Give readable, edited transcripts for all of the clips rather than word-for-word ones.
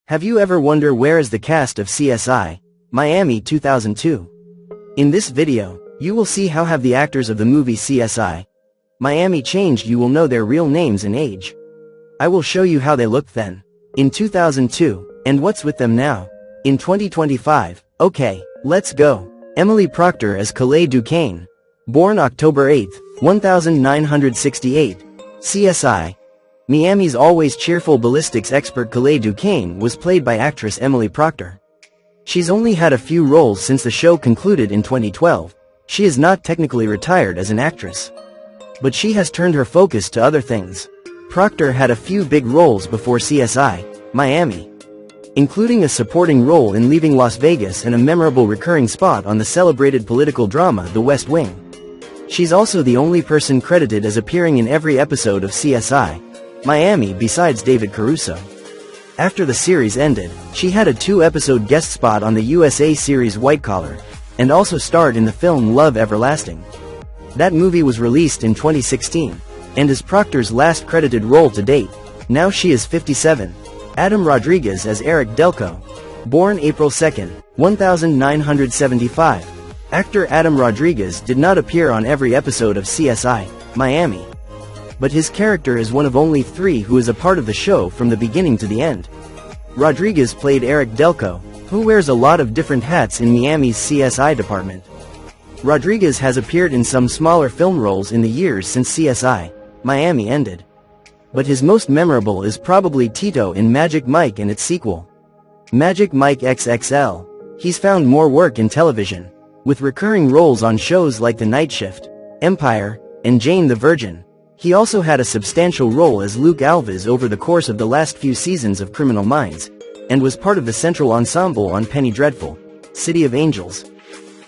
Have you ever wondered where is the cast of CSI, Miami 2002? In this video, you will see how have the actors of the movie CSI, Miami changed. You will know their real names and age. I will show you how they looked then, in 2002, and what's with them now, in 2025. Okay, let's go. Emily Proctor as Calais Duquesne. Born October 8, 1968. CSI. Miami's always cheerful ballistics expert Calais Duquesne was played by actress Emily Proctor. She's only had a few roles since the show concluded in 2012. She is not technically retired as an actress, but she has turned her focus to other things. Proctor had a few big roles before CSI, Miami, including a supporting role in Leaving Las Vegas and a memorable recurring spot on the celebrated political drama The West Wing. She's also the only person credited as appearing in every episode of CSI, Miami besides David Caruso. After the series ended, she had a 2-episode guest spot on the USA series White Collar, and also starred in the film Love Everlasting. That movie was released in 2016, and is Proctor's last credited role to date. Now she is 57. Adam Rodriguez as Eric Delco. Born April 2, 1975. Actor Adam Rodriguez did not appear on every episode of CSI, Miami, but his character is one of only 3 who is a part of the show from the beginning to the end. Rodriguez played Eric Delco, who wears a lot of different hats in Miami's CSI department. Rodriguez has appeared in some smaller film roles in the years since CSI, Miami ended, but his most memorable is probably Tito in Magic Mike and its sequel, Magic Mike XXL. He's found more work in television, with recurring roles on shows like The Night Shift, Empire, and Jane the Virgin. He also had a substantial role as Luke Alves over the course of the last few seasons of Criminal Minds, and was part of the central ensemble on Penny Dreadful, City of Angels,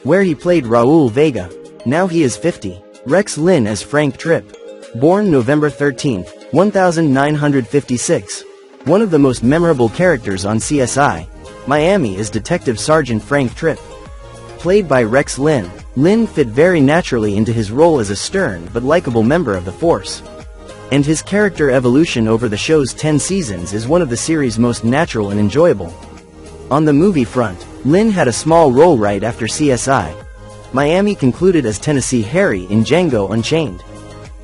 where he played Raul Vega. Now he is 50. Rex Lynn as Frank Tripp. Born November 13, 1956. One of the most memorable characters on CSI, Miami is Detective Sergeant Frank Tripp. Played by Rex Lynn, Lynn fit very naturally into his role as a stern but likable member of the force. And his character evolution over the show's 10 seasons is one of the series' most natural and enjoyable. On the movie front, Lynn had a small role right after CSI. Miami concluded as Tennessee Harry in Django Unchained.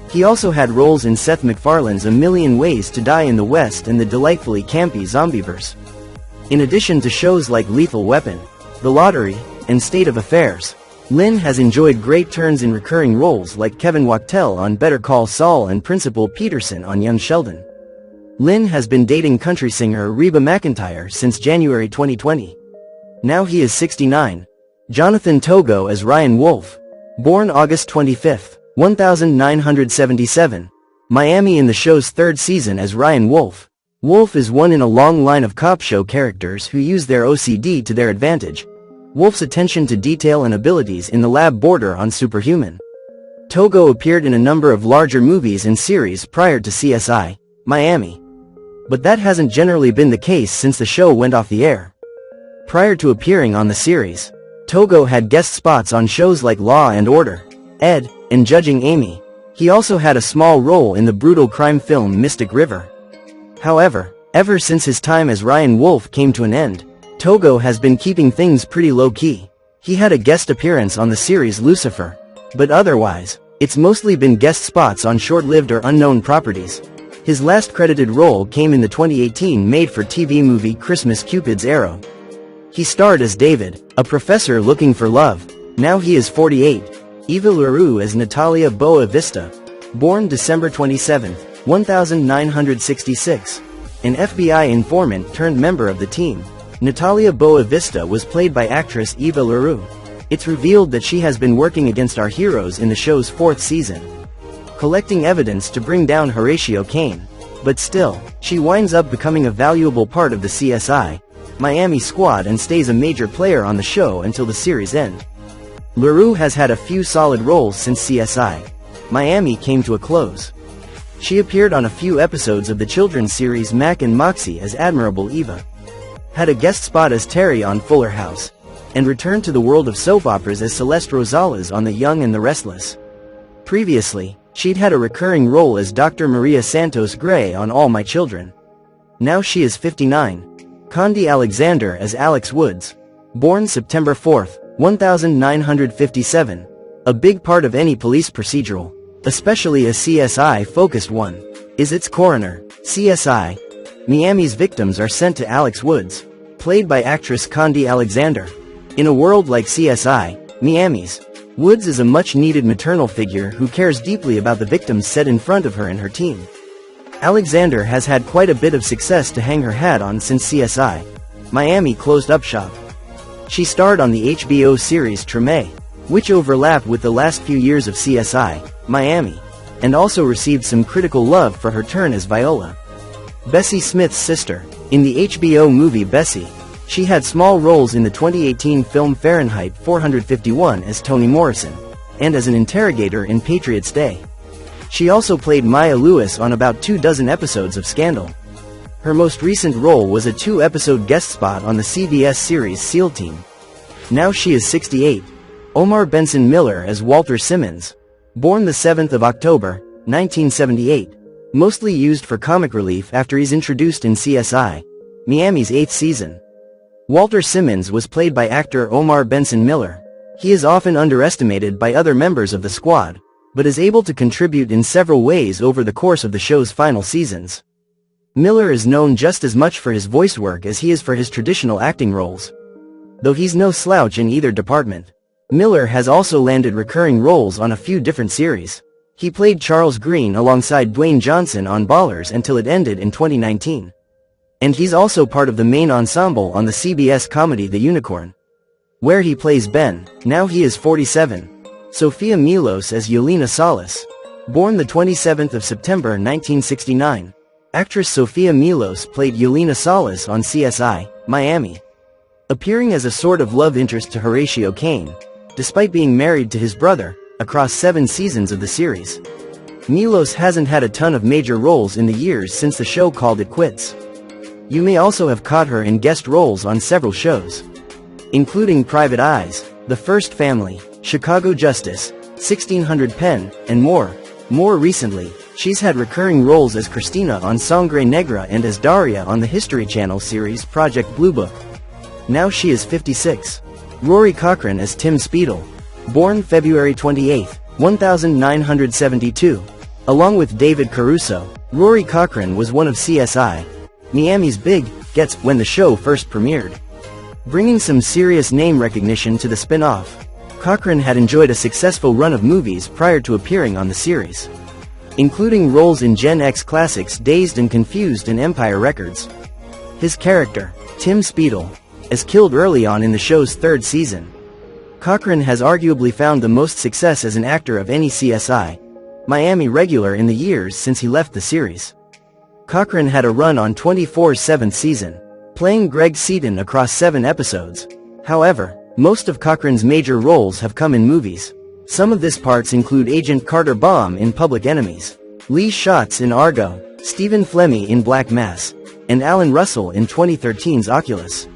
He also had roles in Seth MacFarlane's A Million Ways to Die in the West and the delightfully campy Zombieverse. In addition to shows like Lethal Weapon, The Lottery, and State of Affairs, Lynn has enjoyed great turns in recurring roles like Kevin Wachtel on Better Call Saul and Principal Peterson on Young Sheldon. Lynn has been dating country singer Reba McEntire since January 2020. Now he is 69. Jonathan Togo as Ryan Wolf. Born August 25, 1977. Miami in the show's 3rd season as Ryan Wolf. Wolf is one in a long line of cop show characters who use their OCD to their advantage. Wolf's attention to detail and abilities in the lab border on superhuman. Togo appeared in a number of larger movies and series prior to CSI, Miami, but that hasn't generally been the case since the show went off the air. Prior to appearing on the series, Togo had guest spots on shows like Law and Order, Ed, and Judging Amy. He also had a small role in the brutal crime film Mystic River. However, ever since his time as Ryan Wolf came to an end, Togo has been keeping things pretty low-key. He had a guest appearance on the series Lucifer, but otherwise, it's mostly been guest spots on short-lived or unknown properties. His last credited role came in the 2018 made-for-TV movie Christmas Cupid's Arrow. He starred as David, a professor looking for love. Now he is 48. Eva LaRue as Natalia Boa Vista. Born December 27, 1966. An FBI informant turned member of the team. Natalia Boa Vista was played by actress Eva LaRue. It's revealed that she has been working against our heroes in the show's 4th season, collecting evidence to bring down Horatio Caine. But still, she winds up becoming a valuable part of the CSI, Miami squad and stays a major player on the show until the series end. LaRue has had a few solid roles since CSI, Miami came to a close. She appeared on a few episodes of the children's series Mac and Moxie as Admirable Eva, had a guest spot as Terry on Fuller House, and returned to the world of soap operas as Celeste Rosales on The Young and the Restless. Previously, she'd had a recurring role as Dr. Maria Santos Gray on All My Children. Now she is 59. Condi Alexander as Alex Woods. Born September 4, 1957. A big part of any police procedural, especially a CSI-focused one, is its coroner. CSI Miami's victims are sent to Alex Woods, played by actress Condi Alexander. In a world like CSI Miami's, Woods is a much-needed maternal figure who cares deeply about the victims set in front of her and her team. Alexander has had quite a bit of success to hang her hat on since CSI Miami closed up shop. She starred on the HBO series Treme, which overlapped with the last few years of CSI Miami, and also received some critical love for her turn as Viola, Bessie Smith's sister. In the HBO movie Bessie, she had small roles in the 2018 film Fahrenheit 451 as Toni Morrison, and as an interrogator in Patriots Day. She also played Maya Lewis on about 24 episodes of Scandal. Her most recent role was a 2-episode guest spot on the CBS series SEAL Team. Now she is 68. Omar Benson Miller as Walter Simmons. Born the 7th of October, 1978. Mostly used for comic relief after he's introduced in CSI Miami's 8th season. Walter Simmons was played by actor Omar Benson Miller. He is often underestimated by other members of the squad, but is able to contribute in several ways over the course of the show's final seasons. Miller is known just as much for his voice work as he is for his traditional acting roles. Though he's no slouch in either department, Miller has also landed recurring roles on a few different series. He played Charles Green alongside Dwayne Johnson on Ballers until it ended in 2019. And he's also part of the main ensemble on the CBS comedy The Unicorn, where he plays Ben. Now he is 47. Sophia Milos as Yelena Salas. Born the 27th of September 1969. Actress Sophia Milos played Yelena Salas on CSI Miami, appearing as a sort of love interest to Horatio Caine, despite being married to his brother, across 7 seasons of the series. Milos hasn't had a ton of major roles in the years since the show called it quits. You may also have caught her in guest roles on several shows, including Private Eyes, The First Family, Chicago Justice, 1600 Penn, and more. More recently, she's had recurring roles as Christina on Sangre Negra and as Daria on the History Channel series Project Blue Book. Now she is 56. Rory Cochrane as Tim Speedle. Born February 28, 1972. Along with David Caruso, Rory Cochrane was one of CSI Miami's big gets when the show first premiered, bringing some serious name recognition to the spin-off. Cochrane had enjoyed a successful run of movies prior to appearing on the series, including roles in Gen X classics Dazed and Confused and Empire Records. His character, Tim Speedle, is killed early on in the show's 3rd season. Cochrane has arguably found the most success as an actor of any CSI Miami regular in the years since he left the series. Cochrane had a run on 24's 7th season, playing Greg Seaton across 7 episodes. However, most of Cochrane's major roles have come in movies. Some of this parts include Agent Carter Baum in Public Enemies, Lee Schatz in Argo, Stephen Flemmi in Black Mass, and Alan Russell in 2013's Oculus.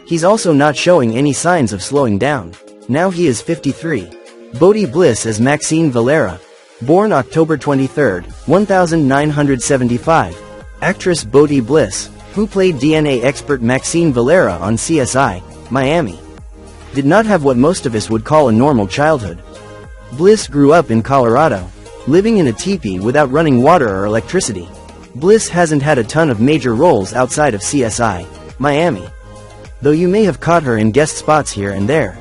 He's also not showing any signs of slowing down. Now he is 53. Bodhi Bliss as Maxine Valera. Born October 23, 1975. Actress Bodhi Bliss, who played DNA expert Maxine Valera on CSI Miami, did not have what most of us would call a normal childhood. Bliss grew up in Colorado, living in a teepee without running water or electricity. Bliss hasn't had a ton of major roles outside of CSI Miami, though you may have caught her in guest spots here and there,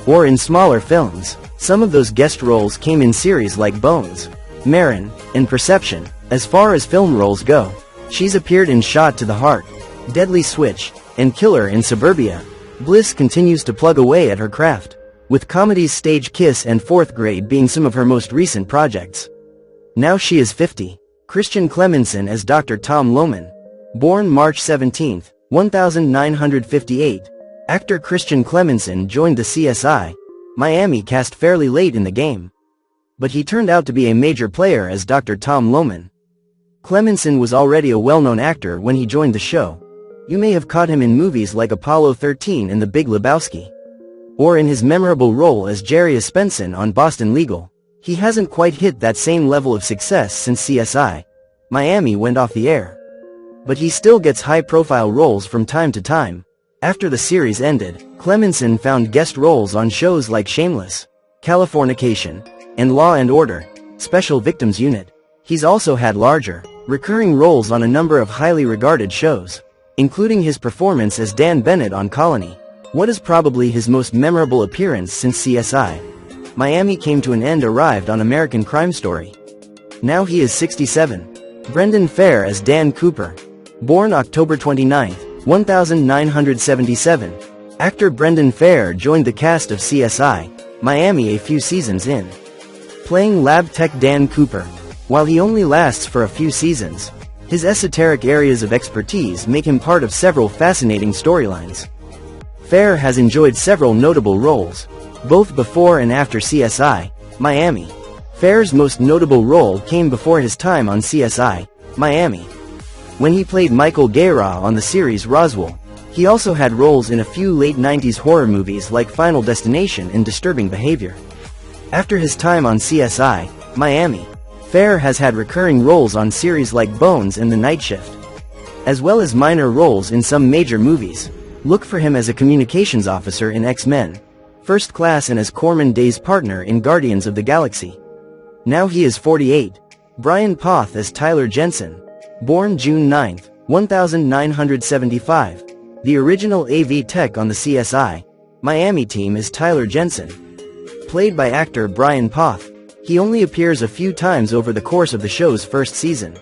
or in smaller films. Some of those guest roles came in series like Bones, Marin, and Perception. As far as film roles go, she's appeared in Shot to the Heart, Deadly Switch, and Killer in Suburbia. Bliss continues to plug away at her craft, with comedies Stage Kiss and 4th Grade being some of her most recent projects. Now she is 50. Christian Clemenson as Dr. Tom Lohman. Born March 17, 1958. Actor Christian Clemenson joined the CSI Miami cast fairly late in the game, but he turned out to be a major player as Dr. Tom Lohman. Clemenson was already a well-known actor when he joined the show. You may have caught him in movies like Apollo 13 and The Big Lebowski, or in his memorable role as Jerry Aspenson on Boston Legal. He hasn't quite hit that same level of success since CSI Miami went off the air. but he still gets high-profile roles from time to time. After the series ended, Clemenson found guest roles on shows like Shameless, Californication, and Law and Order, Special Victims Unit. He's also had larger, recurring roles on a number of highly regarded shows, including his performance as Dan Bennett on Colony. What is probably his most memorable appearance since CSI: Miami came to an end arrived on American Crime Story. Now he is 67. Brendan Fair as Dan Cooper. Born October 29, 1977. Actor Brendan Fair joined the cast of CSI: Miami a few seasons in, playing lab tech Dan Cooper. While he only lasts for a few seasons, his esoteric areas of expertise make him part of several fascinating storylines. Fair has enjoyed several notable roles, both before and after CSI: Miami. Fair's most notable role came before his time on CSI: Miami, when he played Michael Guerra on the series Roswell. He also had roles in a few late 90s horror movies like Final Destination and Disturbing Behavior. After his time on CSI: Miami, Fair has had recurring roles on series like Bones and The Night Shift, as well as minor roles in some major movies. Look for him as a communications officer in X-Men: First Class and as Corman Day's partner in Guardians of the Galaxy. Now he is 48. Brian Poth as Tyler Jensen. Born June 9, 1975. The original AV tech on the CSI: Miami team is Tyler Jensen, played by actor Brian Poth. He only appears a few times over the course of the show's first season,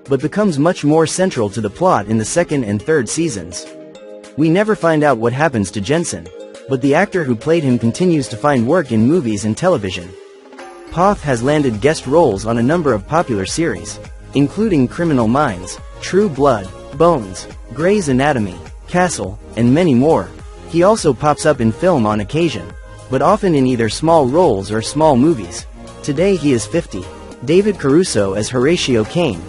but becomes much more central to the plot in the second and third seasons. We never find out what happens to Jensen, but the actor who played him continues to find work in movies and television. Poth has landed guest roles on a number of popular series, including Criminal Minds, True Blood, Bones, Grey's Anatomy, Castle, and many more. He also pops up in film on occasion, but often in either small roles or small movies. Today he is 50. David Caruso as Horatio Kane.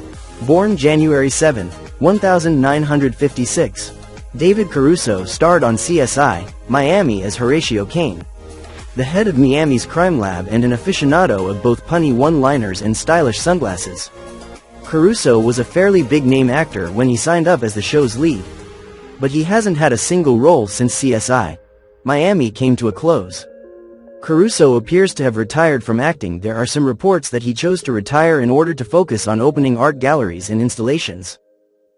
Born January 7, 1956. David Caruso starred on CSI: Miami as Horatio Kane, the head of Miami's crime lab and an aficionado of both punny one-liners and stylish sunglasses. Caruso was a fairly big-name actor when he signed up as the show's lead, but he hasn't had a single role since CSI: Miami came to a close. Caruso appears to have retired from acting. There are some reports that he chose to retire in order to focus on opening art galleries and installations.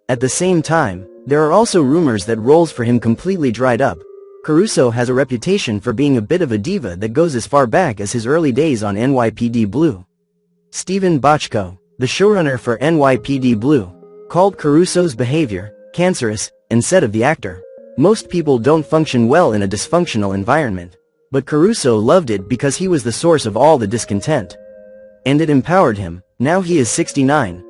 At the same time, there are also rumors that roles for him completely dried up. Caruso has a reputation for being a bit of a diva that goes as far back as his early days on NYPD Blue. Stephen Bochco, the showrunner for NYPD Blue, called Caruso's behavior cancerous and said of the actor, "Most people don't function well in a dysfunctional environment, but Caruso loved it because he was the source of all the discontent, and it empowered him." Now he is 69.